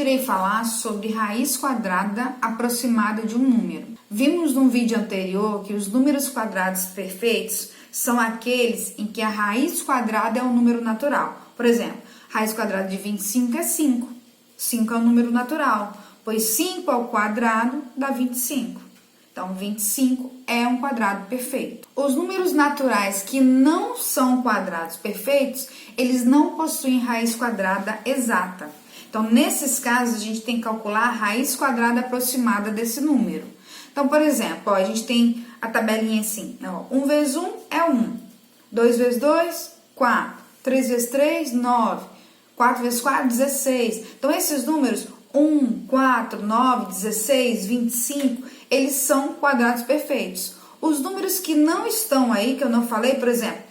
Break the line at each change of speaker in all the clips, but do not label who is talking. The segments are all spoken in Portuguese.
irei falar sobre raiz quadrada aproximada de um número. Vimos no vídeo anterior que os números quadrados perfeitos são aqueles em que a raiz quadrada é um número natural. Por exemplo, raiz quadrada de 25 é 5. 5 é um número natural, pois 5 ao quadrado dá 25. Então, 25 é um quadrado perfeito. Os números naturais que não são quadrados perfeitos, eles não possuem raiz quadrada exata. Então, nesses casos, a gente tem que calcular a raiz quadrada aproximada desse número. Então, por exemplo, a gente tem a tabelinha assim, 1 vezes 1 é 1, 2 vezes 2, 4, 3 vezes 3, 9, 4 vezes 4, 16. Então, esses números, 1, 4, 9, 16, 25, eles são quadrados perfeitos. Os números que não estão aí, que eu não falei, por exemplo,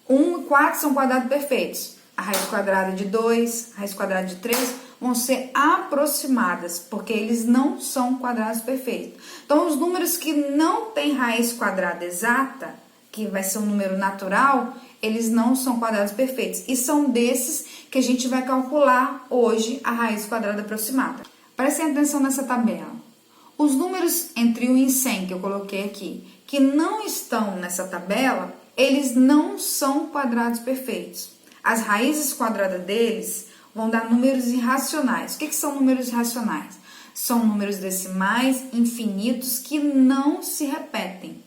1 e 4 são quadrados perfeitos. A raiz quadrada de 2, a raiz quadrada de 3 vão ser aproximadas, porque eles não são quadrados perfeitos. Então, os números que não têm raiz quadrada exata, que vai ser um número natural, eles não são quadrados perfeitos. E são desses que a gente vai calcular hoje a raiz quadrada aproximada. Prestem atenção nessa tabela. Os números entre 1 e 100 que eu coloquei aqui, que não estão nessa tabela, eles não são quadrados perfeitos. As raízes quadradas deles vão dar números irracionais. O que são números irracionais? São números decimais infinitos que não se repetem.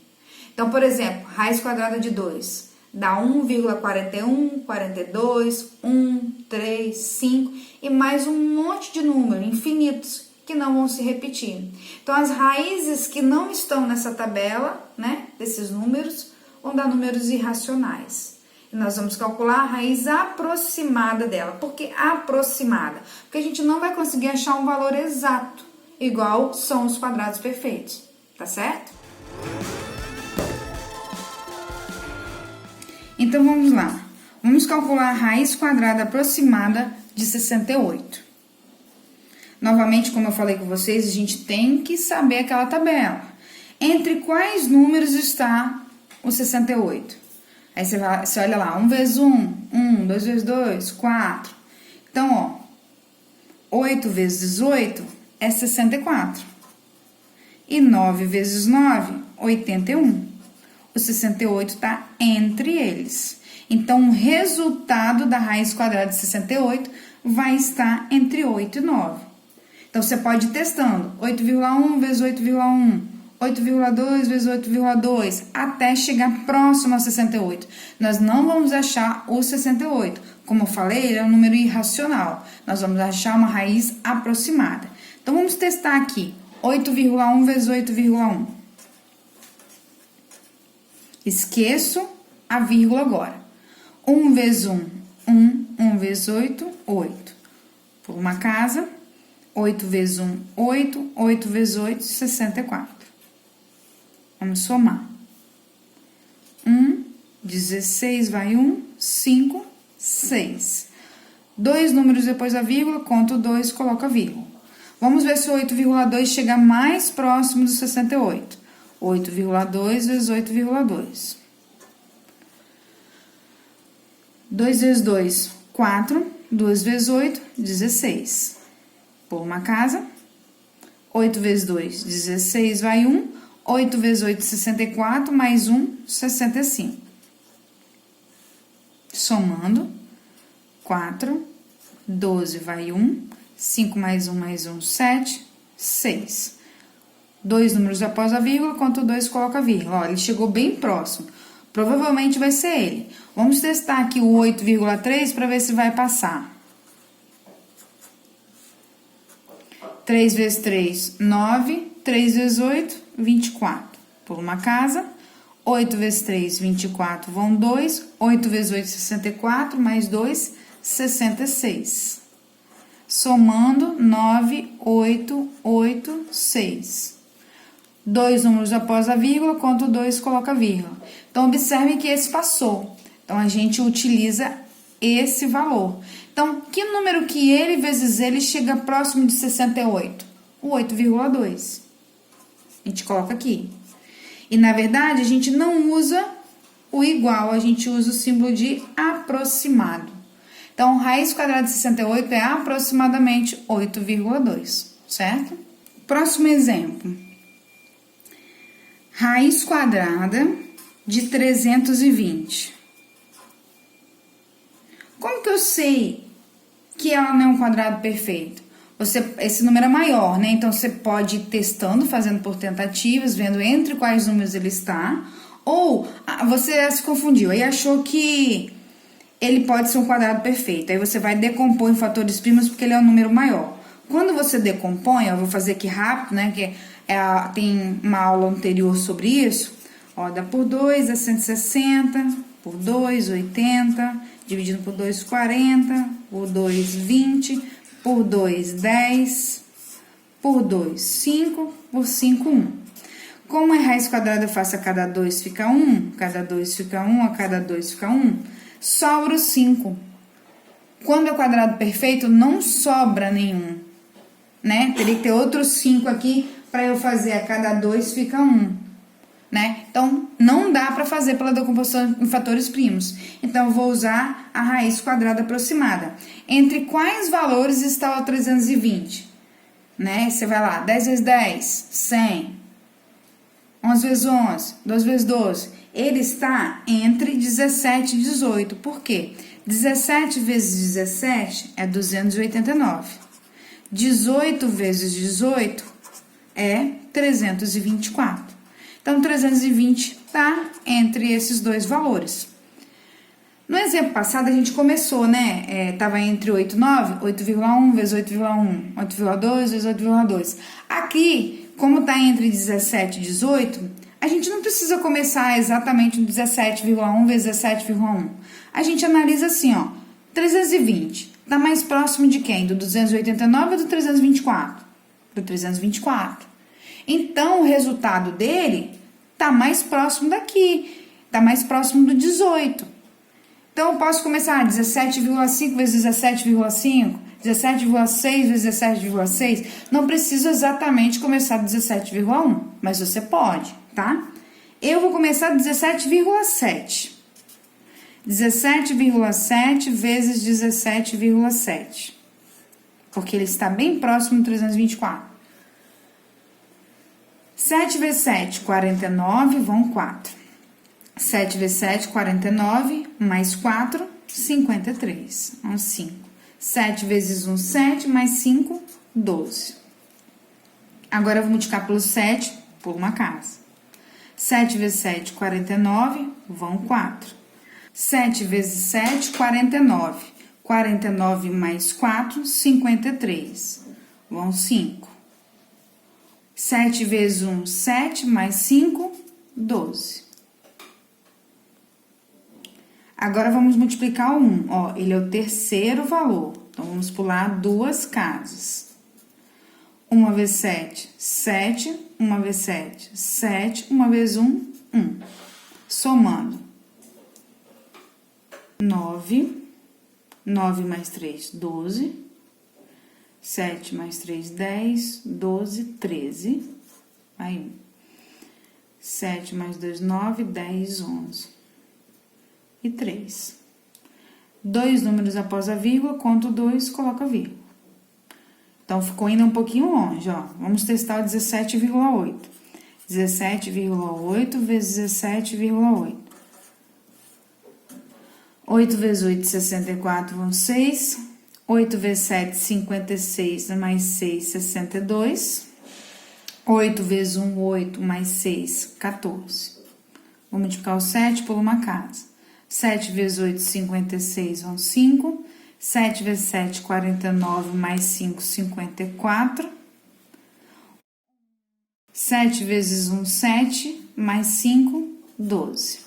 Então, por exemplo, raiz quadrada de 2 dá 1,41, 42, 1, 3, 5 e mais um monte de números infinitos que não vão se repetir. Então, as raízes que não estão nessa tabela, desses números, vão dar números irracionais. E nós vamos calcular a raiz aproximada dela. Por que aproximada? Porque a gente não vai conseguir achar um valor exato, igual são os quadrados perfeitos, tá certo? Então, vamos lá. Vamos calcular a raiz quadrada aproximada de 68. Novamente, como eu falei com vocês, a gente tem que saber aquela tabela. Entre quais números está o 68? Aí você olha lá, 1 vezes 1, 1, 2 vezes 2, 4. Então, 8 vezes 8 é 64. E 9 vezes 9, 81. O 68 está entre eles. Então, o resultado da raiz quadrada de 68 vai estar entre 8 e 9. Então, você pode ir testando. 8,1 vezes 8,1. 8,2 vezes 8,2, até chegar próximo a 68. Nós não vamos achar o 68. Como eu falei, ele é um número irracional. Nós vamos achar uma raiz aproximada. Então, vamos testar aqui. 8,1 vezes 8,1. Esqueço a vírgula agora. 1 vezes 1, 1. 1 vezes 8, 8. Por uma casa, 8 vezes 1, 8. 8 vezes 8, 64. Vamos somar. 1, 16 vai 1, 5, 6. 2 números depois da vírgula, conto 2, coloca a vírgula. Vamos ver se o 8,2 chega mais próximo do 68. 8,2 vezes 8,2. 2 vezes 2, 4. 2 vezes 8, 16. Por uma casa. 8 vezes 2, 16 vai 1. 8 vezes 8, 64, mais 1, 65. Somando, 4, 12 vai 1, 5 mais 1, 7, 6. 2 números após a vírgula, conto 2, coloca a vírgula. Ó, ele chegou bem próximo. Provavelmente vai ser ele. Vamos testar aqui o 8,3 para ver se vai passar. 3 vezes 3, 9. 3 vezes 8, 24. Por uma casa. 8 vezes 3, 24, vão 2. 8 vezes 8, 64, mais 2, 66. Somando, 9, 8, 8, 6. 2 números após a vírgula, conto 2, coloca a vírgula. Então, observe que esse passou. Então, a gente utiliza esse valor. Então, que número que ele vezes ele chega próximo de 68? O 8,2. A gente coloca aqui. E, na verdade, a gente não usa o igual, a gente usa o símbolo de aproximado. Então, raiz quadrada de 68 é aproximadamente 8,2, certo? Próximo exemplo. Raiz quadrada de 320. Como que eu sei que ela não é um quadrado perfeito? Esse número é maior, né? Então, você pode ir testando, fazendo por tentativas, vendo entre quais números ele está. Ou você se confundiu e achou que ele pode ser um quadrado perfeito. Aí você vai decompor em fatores primos porque ele é um número maior. Quando você decompõe, eu vou fazer aqui rápido, né? Que tem uma aula anterior sobre isso. Ó, dá por 2 é 160, por 2, 80, dividido por 2, 40, por 2, 20, por 2, 10, por 2, 5, por 5, 1. Como é raiz quadrada fácil, a cada 2 fica 1, cada 2 fica 1, a cada 2 fica 1, sobra o 5. Quando é quadrado perfeito, não sobra nenhum, né? Teria que ter outros 5 aqui para eu fazer a cada 2 fica 1, né? Então, não dá para fazer pela decomposição em fatores primos. Então, eu vou usar a raiz quadrada aproximada. Entre quais valores está o 320? Né? Você vai lá, 10 vezes 10, 100. 11 vezes 11, 12 vezes 12. Ele está entre 17 e 18. Por quê? 17 vezes 17 é 289. 18 vezes 18 é 324. Então, 320 está entre esses dois valores. No exemplo passado, a gente começou, né? Tava entre 8 e 9, 8,1 vezes 8,1, 8,2 vezes 8,2. Aqui, como tá entre 17 e 18, a gente não precisa começar exatamente no 17,1 vezes 17,1. A gente analisa assim, ó, 320. Tá mais próximo de quem? Do 289 ou do 324? Do 324. Então, o resultado dele tá mais próximo daqui. Tá mais próximo do 18. Então, eu posso começar 17,5 vezes 17,5, 17,6 vezes 17,6. Não preciso exatamente começar 17,1, mas você pode, tá? Eu vou começar 17,7. 17,7 vezes 17,7. Porque ele está bem próximo do 324. 7 vezes 7, 49, vão 4. 7 vezes 7, 49, mais 4, 53. Então, 5. 7 vezes 1, 7, mais 5, 12. Agora, eu vou multiplicar pelo 7, por uma casa. 7 vezes 7, 49, vão 4. 7 vezes 7, 49. 49 mais 4, 53. Vão 5. 7 vezes 1, 7, mais 5, 12. Agora, vamos multiplicar o 1. Ó, ele é o terceiro valor. Então, vamos pular duas casas. 1 vezes 7, 7. 1 vezes 7, 7. 1 vezes 1, 1. Somando. 9. 9 mais 3, 12. 7 mais 3, 10. 12, 13. Aí, 1. 7 mais 2, 9. 10, 11. E 3. Dois números após a vírgula, conto 2, coloco a vírgula. Então, ficou ainda um pouquinho longe, ó. Vamos testar o 17,8. 17,8 vezes 17,8. 8 vezes 8, 64, vão 6. 8 vezes 7, 56, mais 6, 62. 8 vezes 1, 8, mais 6, 14. Vou multiplicar o 7 por uma casa. 7 vezes 8, 56, vão 5. 7 vezes 7, 49, mais 5, 54. 7 vezes 1, 7, mais 5, 12.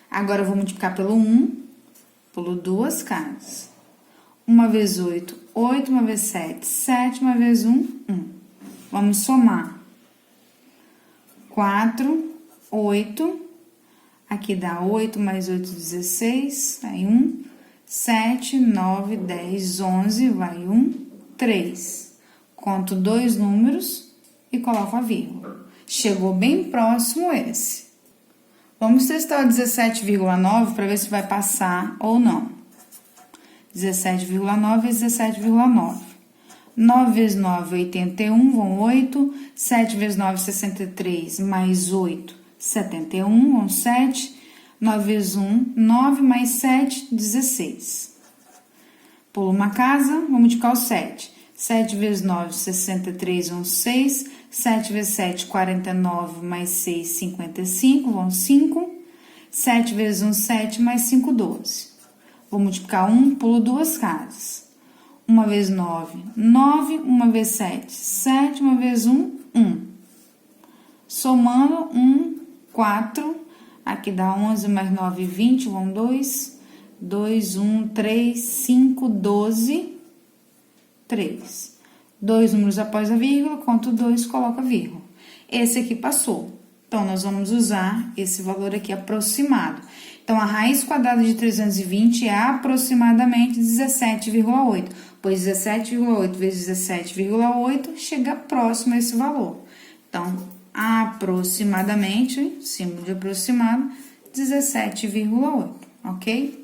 Agora, eu vou multiplicar pelo 1, pulo duas casas. 1 vezes 8, 8. 1 vezes 7, 7. 1 vezes 1, 1. Vamos somar. 4, 8. Aqui dá 8 mais 8, 16. Aí 1, 7, 9, 10, 11. Vai 1, 3. Conto dois números e coloco a vírgula. Chegou bem próximo esse. Vamos testar o 17,9 para ver se vai passar ou não. 17,9 vezes 17,9. 9 vezes 9, 81, vão 8. 7 vezes 9, 63, mais 8, 71, vão 7. 9 vezes 1, 9, mais 7, 16. Pulo uma casa, vou multiplicar o 7. 7 vezes 9, 63, vão 6. 7 vezes 7, 49, mais 6, 55, vão 5. 7 vezes 1, 7, mais 5, 12. Vou multiplicar 1, pulo duas casas. 1 vezes 9, 9. 1 vezes 7, 7. 1 vezes 1, 1. Somando, 1, 4. Aqui dá 11 mais 9, 20, vão 2. 2, 1, 3, 5, 12, 3. 2 números após a vírgula, conto 2, coloca vírgula. Esse aqui passou. Então, nós vamos usar esse valor aqui aproximado. Então, a raiz quadrada de 320 é aproximadamente 17,8, pois 17,8 vezes 17,8 chega próximo a esse valor. Então, aproximadamente, símbolo de aproximado, 17,8, ok?